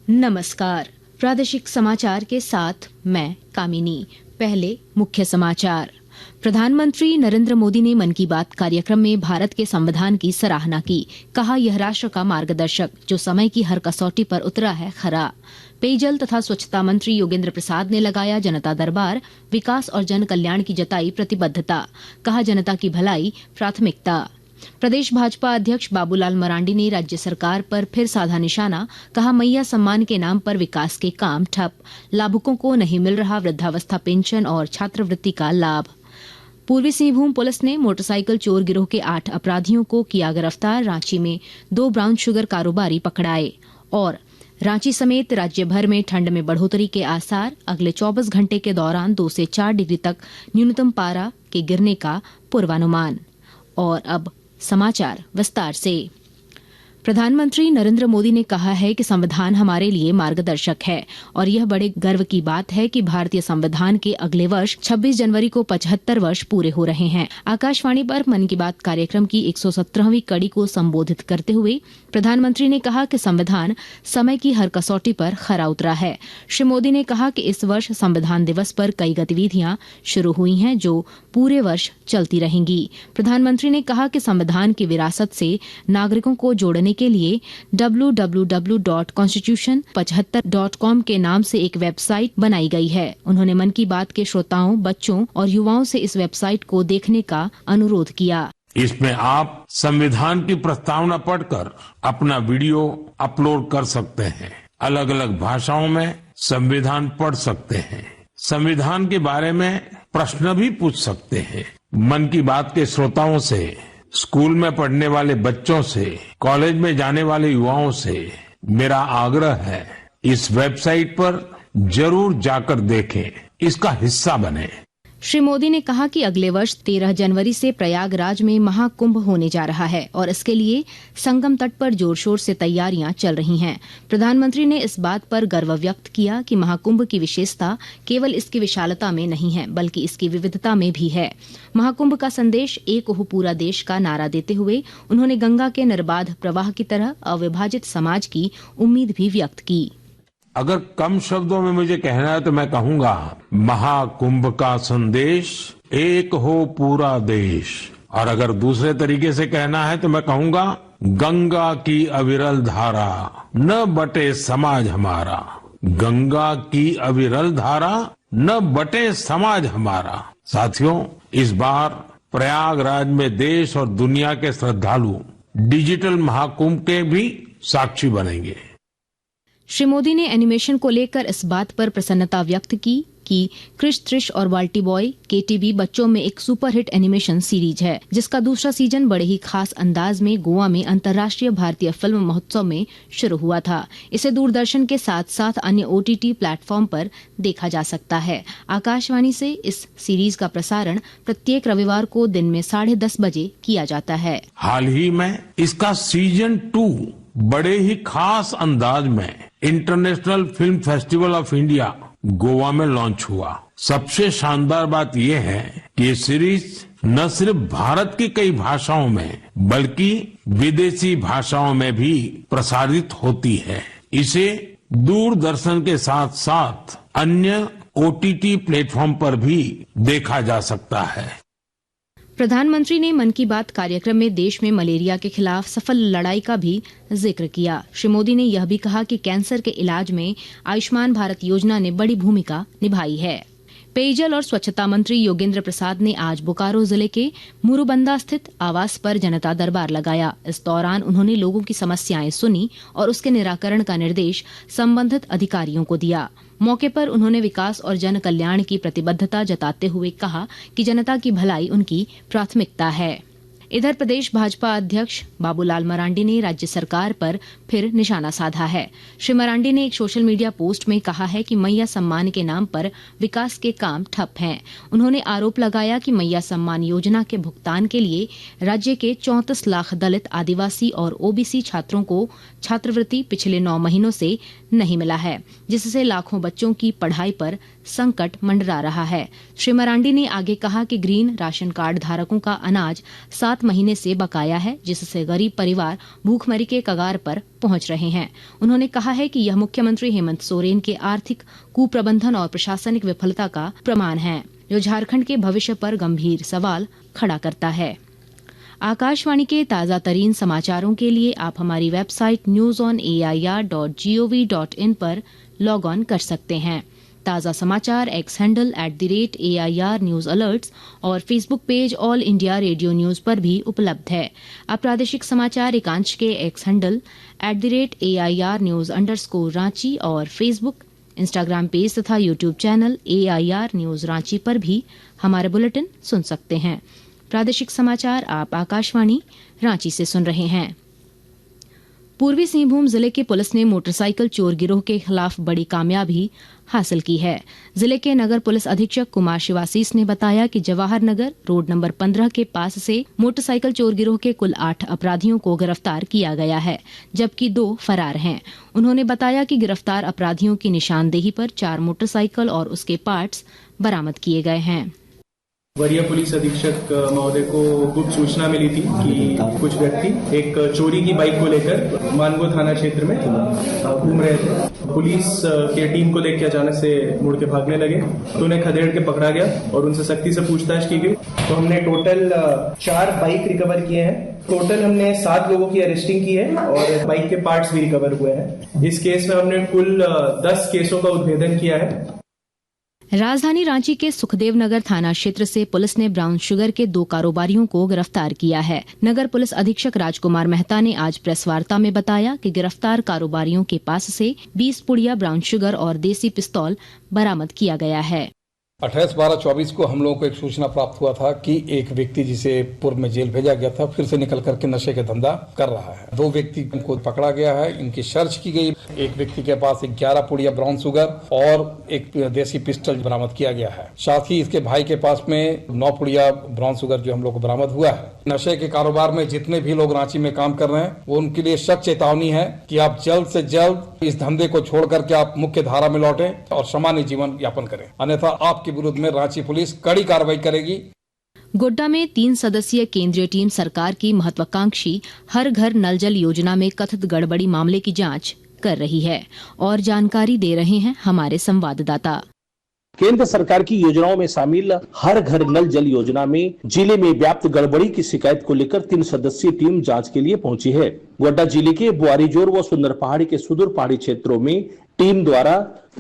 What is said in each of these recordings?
नमस्कार। प्रादेशिक समाचार के साथ मैं कामिनी। पहले मुख्य समाचार। प्रधानमंत्री नरेंद्र मोदी ने मन की बात कार्यक्रम में भारत के संविधान की सराहना की। कहा, यह राष्ट्र का मार्गदर्शक जो समय की हर कसौटी पर उतरा है खरा। पेयजल तथा स्वच्छता मंत्री योगेंद्र प्रसाद ने लगाया जनता दरबार। विकास और जन कल्याण की जताई प्रतिबद्धता। कहा, जनता की भलाई प्राथमिकता। प्रदेश भाजपा अध्यक्ष बाबूलाल मरांडी ने राज्य सरकार पर फिर साधा निशाना। कहा, मैया सम्मान के नाम पर विकास के काम ठप। लाभुकों को नहीं मिल रहा वृद्धावस्था पेंशन और छात्रवृत्ति का लाभ। पूर्वी सिंहभूम पुलिस ने मोटरसाइकिल चोर गिरोह के 8 अपराधियों को किया गिरफ्तार। रांची में 2 ब्राउन शुगर कारोबारी पकड़ाए। और रांची समेत राज्य भर में ठंड में बढ़ोतरी के आसार। अगले 24 घंटे के दौरान 2 से 4 डिग्री तक न्यूनतम पारा के गिरने का पूर्वानुमान। और अब समाचार विस्तार से। प्रधानमंत्री नरेंद्र मोदी ने कहा है कि संविधान हमारे लिए मार्गदर्शक है और यह बड़े गर्व की बात है कि भारतीय संविधान के अगले वर्ष 26 जनवरी को 75 वर्ष पूरे हो रहे हैं। आकाशवाणी पर मन की बात कार्यक्रम की 117वीं कड़ी को संबोधित करते हुए प्रधानमंत्री ने कहा कि संविधान समय की हर कसौटी पर खरा उतरा है। श्री मोदी ने कहा कि इस वर्ष संविधान दिवस पर कई गतिविधियां शुरू हुई हैं जो पूरे वर्ष चलती रहेंगी। प्रधानमंत्री ने कहा कि संविधान की विरासत से नागरिकों को जोड़ने के लिए www.constitution75.com के नाम से एक वेबसाइट बनाई गई है। उन्होंने मन की बात के श्रोताओं, बच्चों और युवाओं से इस वेबसाइट को देखने का अनुरोध किया। इसमें आप संविधान की प्रस्तावना पढ़कर अपना वीडियो अपलोड कर सकते हैं। अलग अलग भाषाओं में संविधान पढ़ सकते हैं। संविधान के बारे में प्रश्न भी पूछ सकते हैं। मन की बात के श्रोताओं से, स्कूल में पढ़ने वाले बच्चों से, कॉलेज में जाने वाले युवाओं से मेरा आग्रह है, इस वेबसाइट पर जरूर जाकर देखें, इसका हिस्सा बने। श्री मोदी ने कहा कि अगले वर्ष 13 जनवरी से प्रयागराज में महाकुंभ होने जा रहा है और इसके लिए संगम तट पर जोर शोर से तैयारियां चल रही हैं। प्रधानमंत्री ने इस बात पर गर्व व्यक्त किया कि महाकुंभ की विशेषता केवल इसकी विशालता में नहीं है बल्कि इसकी विविधता में भी है। महाकुंभ का संदेश एक हो पूरा देश का नारा देते हुए उन्होंने गंगा के निर्बाध प्रवाह की तरह अविभाजित समाज की उम्मीद भी व्यक्त की। अगर कम शब्दों में मुझे कहना है तो मैं कहूंगा, महाकुंभ का संदेश एक हो पूरा देश। और अगर दूसरे तरीके से कहना है तो मैं कहूंगा, गंगा की अविरल धारा न बटे समाज हमारा। गंगा की अविरल धारा न बटे समाज हमारा। साथियों, इस बार प्रयागराज में देश और दुनिया के श्रद्धालु डिजिटल महाकुंभ के भी साक्षी बनेंगे। श्री मोदी ने एनिमेशन को लेकर इस बात पर प्रसन्नता व्यक्त की कि क्रिश त्रिश और बाल्टी बॉय केटीवी बच्चों में एक सुपरहिट एनिमेशन सीरीज है जिसका दूसरा सीजन बड़े ही खास अंदाज में गोवा में अंतर्राष्ट्रीय भारतीय फिल्म महोत्सव में शुरू हुआ था। इसे दूरदर्शन के साथ साथ अन्य OTT प्लेटफॉर्म पर देखा जा सकता है। आकाशवाणी से इस सीरीज का प्रसारण प्रत्येक रविवार को दिन में 10:30 बजे किया जाता है। हाल ही में इसका सीजन 2 बड़े ही खास अंदाज में international film festival of India Goa में लॉन्च हुआ। सबसे शानदार बात यह है कि ये सीरीज न सिर्फ भारत की कई भाषाओं में बल्कि विदेशी भाषाओं में भी प्रसारित होती है। इसे दूरदर्शन के साथ साथ अन्य OTT प्लेटफॉर्म पर भी देखा जा सकता है। प्रधानमंत्री ने मन की बात कार्यक्रम में देश में मलेरिया के खिलाफ सफल लड़ाई का भी जिक्र किया। श्री मोदी ने यह भी कहा कि कैंसर के इलाज में आयुष्मान भारत योजना ने बड़ी भूमिका निभाई है। पेयजल और स्वच्छता मंत्री योगेंद्र प्रसाद ने आज बोकारो जिले के मुरुबंदा स्थित आवास पर जनता दरबार लगाया। इस दौरान उन्होंने लोगों की समस्याएं सुनी और उसके निराकरण का निर्देश संबंधित अधिकारियों को दिया। मौके पर उन्होंने विकास और जन कल्याण की प्रतिबद्धता जताते हुए कहा कि जनता की भलाई उनकी प्राथमिकता है। इधर प्रदेश भाजपा अध्यक्ष बाबूलाल मरांडी ने राज्य सरकार पर फिर निशाना साधा है। श्री मरांडी ने एक सोशल मीडिया पोस्ट में कहा है कि मैया सम्मान के नाम पर विकास के काम ठप हैं। उन्होंने आरोप लगाया कि मैया सम्मान योजना के भुगतान के लिए राज्य के 34 लाख दलित, आदिवासी और OBC छात्रों को छात्रवृत्ति पिछले 9 महीनों से नहीं मिला है, जिससे लाखों बच्चों की पढ़ाई पर संकट मंडरा रहा है। श्री मरांडी ने आगे कहा कि ग्रीन राशन कार्ड धारकों का अनाज 7 7 महीने से बकाया है, जिससे गरीब परिवार भूखमरी के कगार पर पहुंच रहे हैं। उन्होंने कहा है कि यह मुख्यमंत्री हेमंत सोरेन के आर्थिक कुप्रबंधन और प्रशासनिक विफलता का प्रमाण है, जो झारखंड के भविष्य पर गंभीर सवाल खड़ा करता है। आकाशवाणी के ताजा तरीन समाचारों के लिए आप हमारी वेबसाइट newsonair.gov.in पर लॉग ऑन कर सकते हैं। ताजा समाचार X handle @AIR news alerts और Facebook page all India radio news पर भी उपलब्ध है। अब प्रादेशिक समाचार एकांश के X handle @AIR news _Ranchi और फेसबुक, इंस्टाग्राम पेज तथा YouTube channel AIR news Ranchi पर भी हमारे बुलेटिन सुन सकते हैं। प्रादेशिक समाचार आप आकाशवाणी रांची से सुन रहे हैं। पूर्वी सिंहभूम जिले की पुलिस ने मोटरसाइकिल चोर गिरोह के खिलाफ बड़ी कामयाबी हासिल की है। जिले के नगर पुलिस अधीक्षक कुमार शिवासीस ने बताया कि जवाहर नगर रोड नंबर 15 के पास से मोटरसाइकिल चोर गिरोह के कुल 8 अपराधियों को गिरफ्तार किया गया है, जबकि 2 फरार हैं। उन्होंने बताया कि गिरफ्तार अपराधियों की निशानदेही पर 4 मोटरसाइकिल और उसके पार्ट्स बरामद किए गए हैं। वरीय पुलिस अधीक्षक महोदय को गुप्त सूचना मिली थी कि कुछ व्यक्ति एक चोरी की बाइक को लेकर मानगो थाना क्षेत्र में घूम रहे थे। पुलिस के टीम को देख के अचानक से मुड़ के भागने लगे, तो उन्हें खदेड़ के पकड़ा गया और उनसे सख्ती से पूछताछ की गई। तो हमने टोटल 4 बाइक रिकवर किए हैं। टोटल हमने 7 लोगों की अरेस्टिंग की है और बाइक के पार्ट्स भी रिकवर हुए हैं। इस केस में हमने कुल 10 केसों का उद्भेदन किया है। राजधानी रांची के सुखदेव नगर थाना क्षेत्र से पुलिस ने ब्राउन शुगर के 2 कारोबारियों को गिरफ्तार किया है। नगर पुलिस अधीक्षक राजकुमार मेहता ने आज प्रेस वार्ता में बताया कि गिरफ्तार कारोबारियों के पास से 20 पुड़िया ब्राउन शुगर और देसी पिस्तौल बरामद किया गया है। 28/12/24 को हम लोगों को एक सूचना प्राप्त हुआ था कि एक व्यक्ति जिसे पूर्व में जेल भेजा गया था फिर से निकल करके नशे का धंधा कर रहा है। 2 व्यक्ति को पकड़ा गया है, इनकी सर्च की गई। एक व्यक्ति के पास 11 पुड़िया ब्राउन शुगर और एक देसी पिस्टल बरामद किया गया है। साथ ही इसके भाई के पास में 9 पुड़िया ब्राउन शुगर जो हम लोग को बरामद हुआ है। नशे के कारोबार में जितने भी लोग रांची में काम कर रहे हैं वो उनके लिए सख्त चेतावनी है कि आप जल्द से जल्द इस धंधे को छोड़ करके आप मुख्य धारा में लौटें और सामान्य जीवन यापन करें, अन्यथा आपके विरुद्ध में रांची पुलिस कड़ी कार्रवाई करेगी। गोड्डा में 3 सदस्यीय केंद्रीय टीम सरकार की महत्वाकांक्षी हर घर नल जल योजना में कथित गड़बड़ी मामले की जांच कर रही है और जानकारी दे रहे हैं हमारे संवाददाता। केंद्र सरकार की योजनाओं में शामिल हर घर नल जल योजना में जिले में व्याप्त गड़बड़ी की शिकायत को लेकर 3 सदस्यीय टीम जांच के लिए पहुंची है। गोड्डा जिले के बुआरीजोर व सुंदर पहाड़ी के सुदूर पहाड़ी क्षेत्रों में टीम द्वारा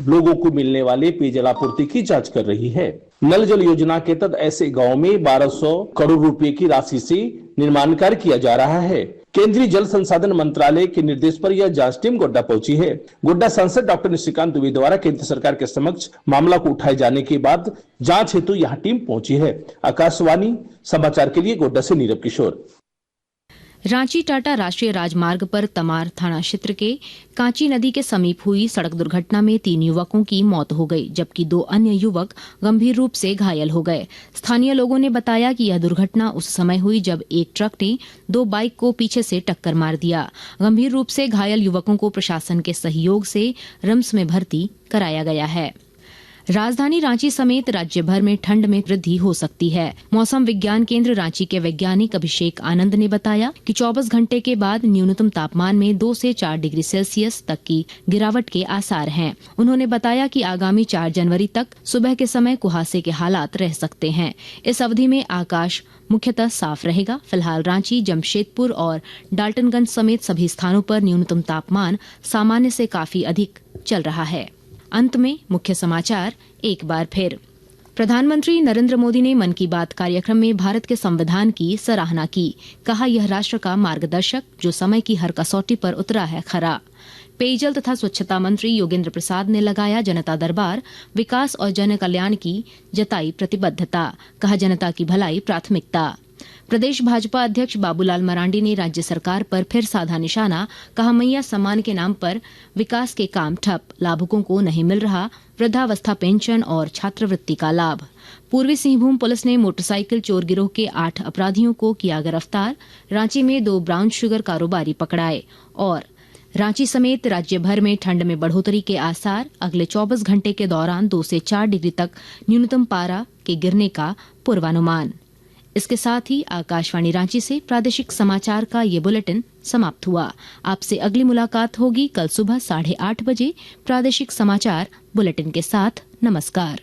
लोगों को मिलने वाले पेयजल आपूर्ति की जांच कर रही है। नल जल योजना के तहत ऐसे गाँव में 1200 करोड़ रुपए की राशि से निर्माण कार्य किया जा रहा है। केंद्रीय जल संसाधन मंत्रालय के निर्देश पर यह जांच टीम गोड्डा पहुंची है। गोड्डा सांसद डॉक्टर निशिकांत दुबे द्वारा केंद्र सरकार के समक्ष मामला को उठाए जाने के बाद जांच हेतु यह टीम पहुंची है। आकाशवाणी समाचार के लिए गोड्डा से नीरव किशोर। रांची टाटा राष्ट्रीय राजमार्ग पर तमार थाना क्षेत्र के कांची नदी के समीप हुई सड़क दुर्घटना में 3 युवकों की मौत हो गई, जबकि 2 अन्य युवक गंभीर रूप से घायल हो गए। स्थानीय लोगों ने बताया कि यह दुर्घटना उस समय हुई जब एक ट्रक ने 2 बाइक को पीछे से टक्कर मार दिया। गंभीर रूप से घायल युवकों को प्रशासन के सहयोग से रिम्स में भर्ती कराया गया है। राजधानी रांची समेत राज्य भर में ठंड में वृद्धि हो सकती है। मौसम विज्ञान केंद्र रांची के वैज्ञानिक अभिषेक आनंद ने बताया कि 24 घंटे के बाद न्यूनतम तापमान में 2 से 4 डिग्री सेल्सियस तक की गिरावट के आसार हैं। उन्होंने बताया कि आगामी 4 जनवरी तक सुबह के समय कुहासे के हालात रह सकते हैं। इस अवधि में आकाश मुख्यतः साफ रहेगा। फिलहाल रांची, जमशेदपुर और डाल्टनगंज समेत सभी स्थानों पर न्यूनतम तापमान सामान्य से काफी अधिक चल रहा है। अंत में मुख्य समाचार एक बार फिर। प्रधानमंत्री नरेंद्र मोदी ने मन की बात कार्यक्रम में भारत के संविधान की सराहना की। कहा, यह राष्ट्र का मार्गदर्शक जो समय की हर कसौटी पर उतरा है खरा। पेयजल तथा स्वच्छता मंत्री योगेंद्र प्रसाद ने लगाया जनता दरबार, विकास और जन कल्याण की जताई प्रतिबद्धता। कहा, जनता की भलाई प्राथमिकता। प्रदेश भाजपा अध्यक्ष बाबूलाल मरांडी ने राज्य सरकार पर फिर साधा निशाना। कहा, मैया सम्मान के नाम पर विकास के काम ठप, लाभुकों को नहीं मिल रहा वृद्धावस्था पेंशन और छात्रवृत्ति का लाभ। पूर्वी सिंहभूम पुलिस ने मोटरसाइकिल चोर गिरोह के 8 अपराधियों को किया गिरफ्तार। रांची में 2 ब्राउन शुगर कारोबारी पकड़ाए। और रांची समेत राज्य भर में ठंड में बढ़ोतरी के आसार। अगले 24 घंटे के दौरान 2 से 4 डिग्री तक न्यूनतम पारा के गिरने का पूर्वानुमान। इसके साथ ही आकाशवाणी रांची से प्रादेशिक समाचार का ये बुलेटिन समाप्त हुआ। आपसे अगली मुलाकात होगी कल सुबह 8:30 बजे प्रादेशिक समाचार बुलेटिन के साथ। नमस्कार।